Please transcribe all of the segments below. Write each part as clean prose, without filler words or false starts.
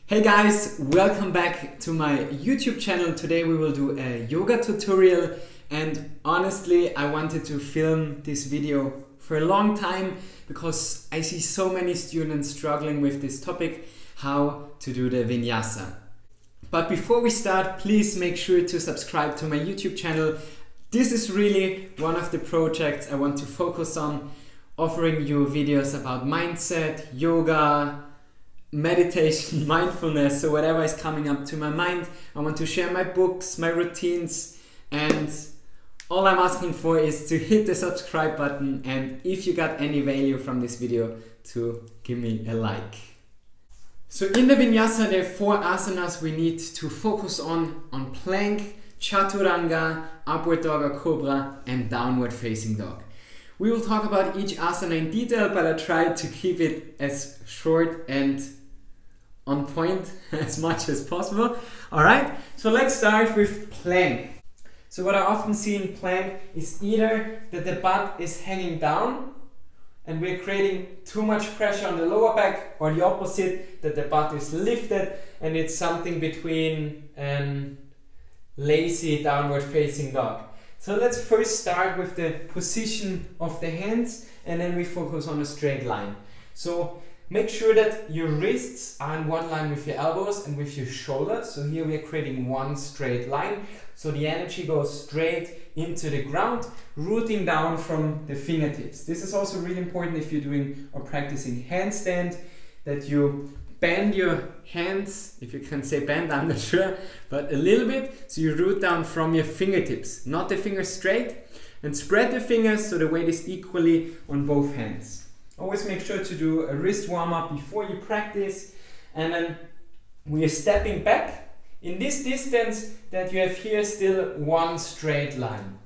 Hey guys, welcome back to my YouTube channel. Today we will do a yoga tutorial, and honestly I wanted to film this video for a long time because I see so many students struggling with this topic, how to do the vinyasa. But before we start, please make sure to subscribe to my YouTube channel. This is really one of the projects I want to focus on, offering you videos about mindset, yoga, meditation, mindfulness, so whatever is coming up to my mind. I want to share my books, my routines, and all I'm asking for is to hit the subscribe button, and if you got any value from this video, to give me a like. So in the vinyasa there are 4 asanas we need to focus on plank, chaturanga, upward dog or cobra, and downward facing dog. We will talk about each asana in detail, but I tried to keep it as short and on point as much as possible. Alright, so let's start with plank. So what I often see in plank is either that the butt is hanging down and we're creating too much pressure on the lower back, or the opposite, that the butt is lifted and it's something between lazy downward facing dog. So let's first start with the position of the hands, and then we focus on a straight line. So make sure that your wrists are in one line with your elbows and with your shoulders. So here we are creating one straight line. So the energy goes straight into the ground, rooting down from the fingertips. This is also really important if you're doing or practicing handstand, that you bend your hands, if you can say bend, I'm not sure, but a little bit, so you root down from your fingertips, not the fingers straight, and spread the fingers so the weight is equally on both hands. Always make sure to do a wrist warm-up before you practice, and then we are stepping back in this distance that you have here, still one straight line.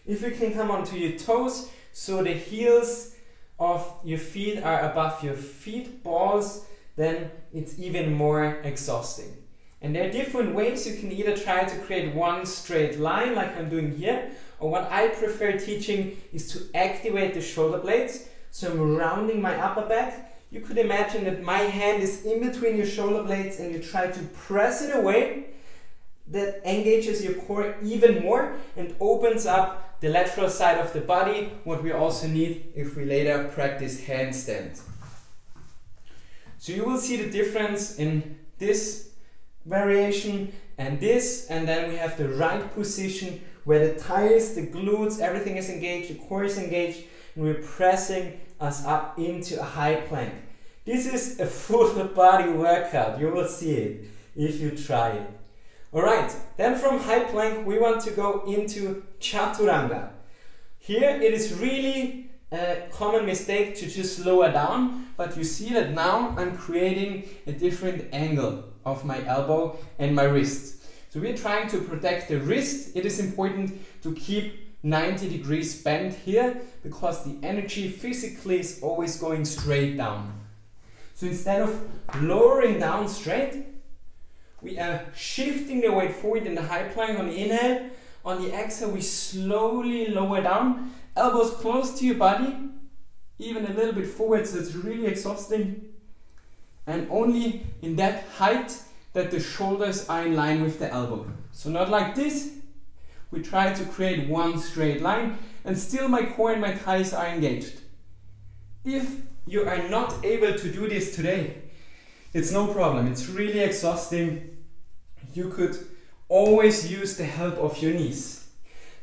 If you can come onto your toes, so the heels of your feet are above your feet balls, then it's even more exhausting. And there are different ways. You can either try to create one straight line like I'm doing here, or what I prefer teaching is to activate the shoulder blades. So I'm rounding my upper back. You could imagine that my hand is in between your shoulder blades and you try to press it away. That engages your core even more and opens up the lateral side of the body, what we also need if we later practice handstand. So you will see the difference in this variation and this, and then we have the right position where the thighs, the glutes, everything is engaged, the core is engaged, and we're pressing us up into a high plank. This is a full body workout, you will see it if you try it. Alright, then from high plank we want to go into chaturanga. Here it is really a common mistake to just lower down, but you see that now I'm creating a different angle of my elbow and my wrist. So we're trying to protect the wrist. It is important to keep 90 degrees bent here because the energy physically is always going straight down. So instead of lowering down straight, we are shifting the weight forward in the high plank on the inhale. On the exhale, we slowly lower down, elbows close to your body, even a little bit forward, so it's really exhausting. And only in that height that the shoulders are in line with the elbow. So not like this. We try to create one straight line, and still my core and my thighs are engaged. If you are not able to do this today, it's no problem, it's really exhausting. You could always use the help of your knees.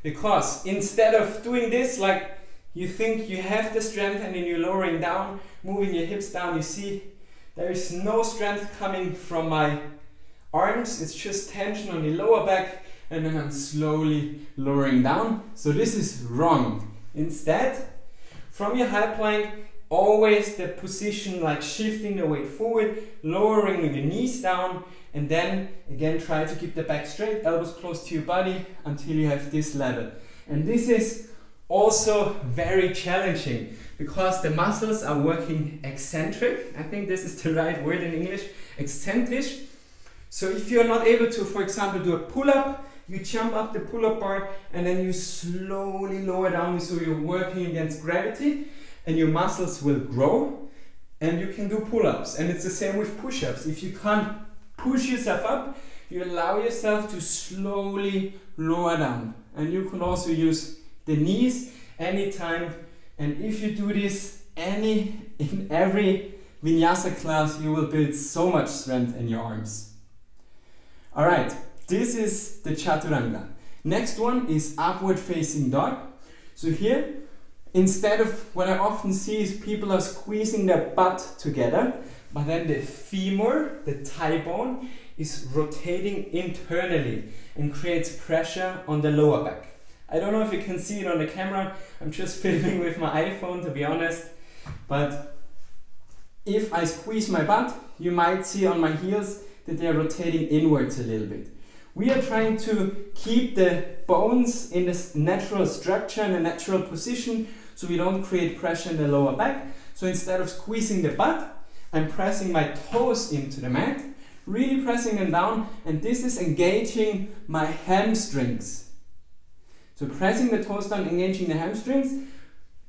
Because instead of doing this like you think you have the strength and then you're lowering down, moving your hips down, you see there is no strength coming from my arms, it's just tension on the lower back, and then I'm slowly lowering down. So this is wrong. Instead, from your high plank, always the position like shifting the weight forward, lowering your knees down, and then again try to keep the back straight, elbows close to your body until you have this level. And this is also very challenging because the muscles are working eccentric. I think this is the right word in English, eccentric. So if you're not able to, for example, do a pull-up, you jump up the pull-up bar and then you slowly lower down, so you're working against gravity and your muscles will grow. and you can do pull-ups. And it's the same with push-ups. If you can't push yourself up, you allow yourself to slowly lower down. And you can also use the knees anytime. And if you do this in every vinyasa class, you will build so much strength in your arms. Alright, this is the chaturanga. Next one is upward facing dog. So here, instead of what I often see is people are squeezing their butt together, but then the femur, the thigh bone, is rotating internally and creates pressure on the lower back. I don't know if you can see it on the camera, I'm just filming with my iPhone to be honest, but if I squeeze my butt, you might see on my heels that they are rotating inwards a little bit. We are trying to keep the bones in this natural structure and a natural position so we don't create pressure in the lower back. So instead of squeezing the butt, I'm pressing my toes into the mat, really pressing them down, and this is engaging my hamstrings. So pressing the toes down, engaging the hamstrings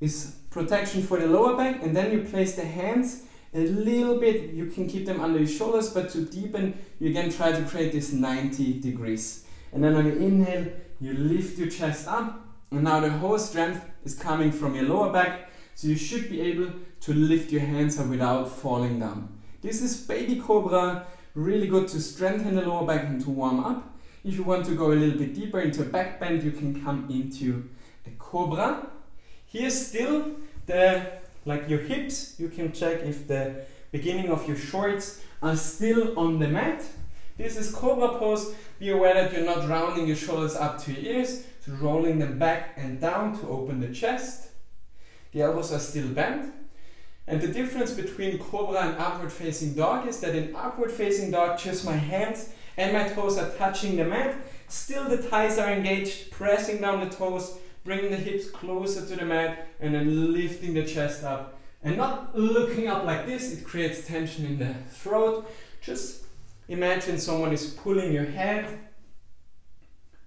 is protection for the lower back, and then you place the hands a little bit, you can keep them under your shoulders, but to deepen, you again try to create this 90 degrees. And then on your inhale, you lift your chest up, and now the whole strength is coming from your lower back, so you should be able to lift your hands up without falling down. This is baby cobra, really good to strengthen the lower back and to warm up. If you want to go a little bit deeper into a back bend, you can come into a cobra. Here still, your hips, you can check if the beginning of your shorts are still on the mat. This is cobra pose. Be aware that you're not rounding your shoulders up to your ears, so rolling them back and down to open the chest. The elbows are still bent. And the difference between cobra and upward facing dog is that in upward facing dog, just my hands and my toes are touching the mat. Still the thighs are engaged, pressing down the toes, bringing the hips closer to the mat, and then lifting the chest up. And not looking up like this, it creates tension in the throat. Just imagine someone is pulling your head,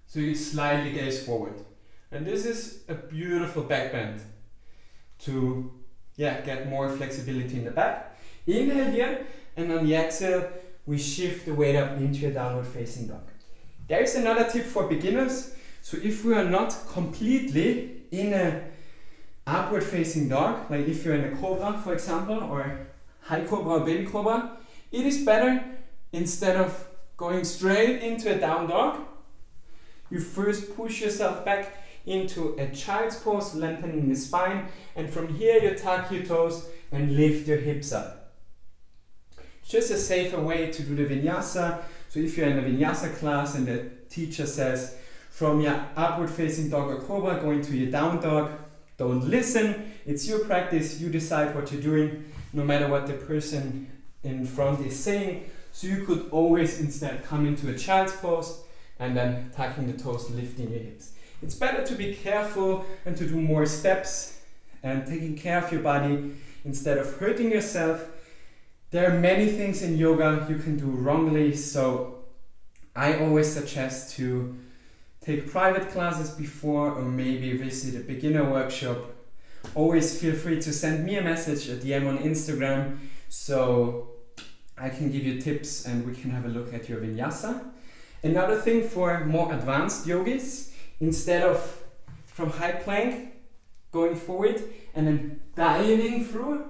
so you slightly gaze forward. And this is a beautiful back bend to get more flexibility in the back. Inhale here, and on the exhale, we shift the weight up into a downward facing dog. There's another tip for beginners. So if we are not completely in a upward facing dog, like if you're in a cobra, for example, or high cobra or baby cobra, it is better, instead of going straight into a down dog, you first push yourself back into a child's pose, lengthening the spine, and from here you tuck your toes and lift your hips up. It's just a safer way to do the vinyasa. So if you're in a vinyasa class and the teacher says, from your upward facing dog or cobra going to your down dog, don't listen, it's your practice, you decide what you're doing, no matter what the person in front is saying. So you could always instead come into a child's pose and then tucking the toes, lifting your hips. It's better to be careful and to do more steps and taking care of your body instead of hurting yourself. There are many things in yoga you can do wrongly, so I always suggest to take private classes before, or maybe visit a beginner workshop. Always feel free to send me a message, a DM on Instagram, so I can give you tips and we can have a look at your vinyasa. Another thing for more advanced yogis, instead of from high plank going forward and then diving through,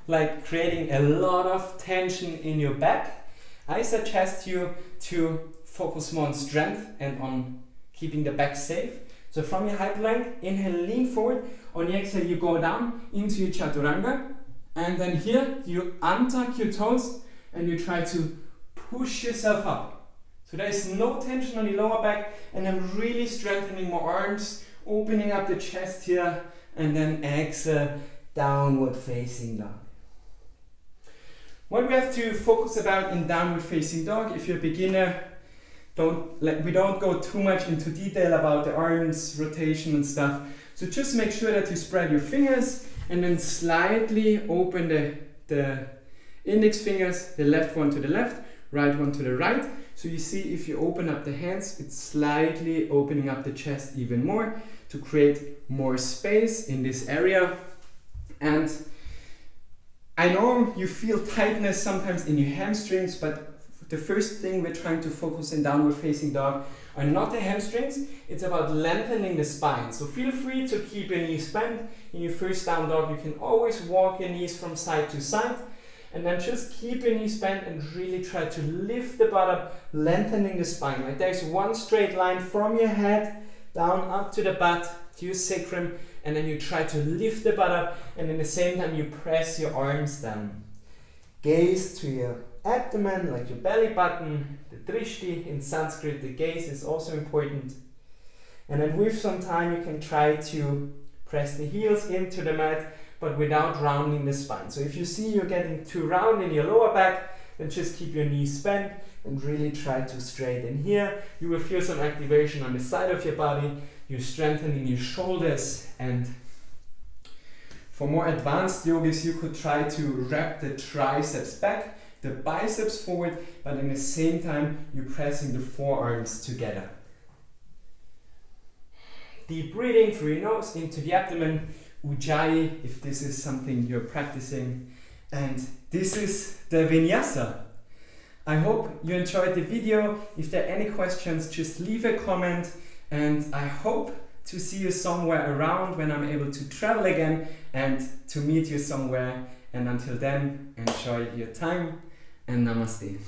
like creating a lot of tension in your back, I suggest you to focus more on strength and on keeping the back safe. So from your high plank, inhale, lean forward. On the exhale, you go down into your chaturanga. And then here, you untuck your toes and you try to push yourself up. So there is no tension on the lower back, and I'm really strengthening my arms, opening up the chest here, and then exhale, downward facing dog. What we have to focus about in downward facing dog, if you're a beginner, we don't go too much into detail about the arms, rotation and stuff. So just make sure that you spread your fingers and then slightly open the index fingers, the left one to the left, right one to the right. So you see, if you open up the hands, it's slightly opening up the chest even more to create more space in this area. And I know you feel tightness sometimes in your hamstrings, but the first thing we're trying to focus in downward facing dog are not the hamstrings, it's about lengthening the spine. So feel free to keep your knees bent. In your first down dog, you can always walk your knees from side to side, and then just keep your knees bent and really try to lift the butt up, lengthening the spine. Like there's one straight line from your head down up to the butt, to your sacrum, and then you try to lift the butt up, and at the same time you press your arms down. Gaze to your abdomen, like your belly button, the drishti in Sanskrit, the gaze is also important. And then with some time you can try to press the heels into the mat, but without rounding the spine. So if you see you're getting too round in your lower back, then just keep your knees bent and really try to straighten here. You will feel some activation on the side of your body. You're strengthening your shoulders, and for more advanced yogis you could try to wrap the triceps back, the biceps forward, but at the same time you're pressing the forearms together. Deep breathing through your nose into the abdomen, Ujjayi if this is something you're practicing, and this is the vinyasa. I hope you enjoyed the video. If there are any questions, just leave a comment, and I hope to see you somewhere around when I'm able to travel again and to meet you somewhere. And until then, enjoy your time and namaste.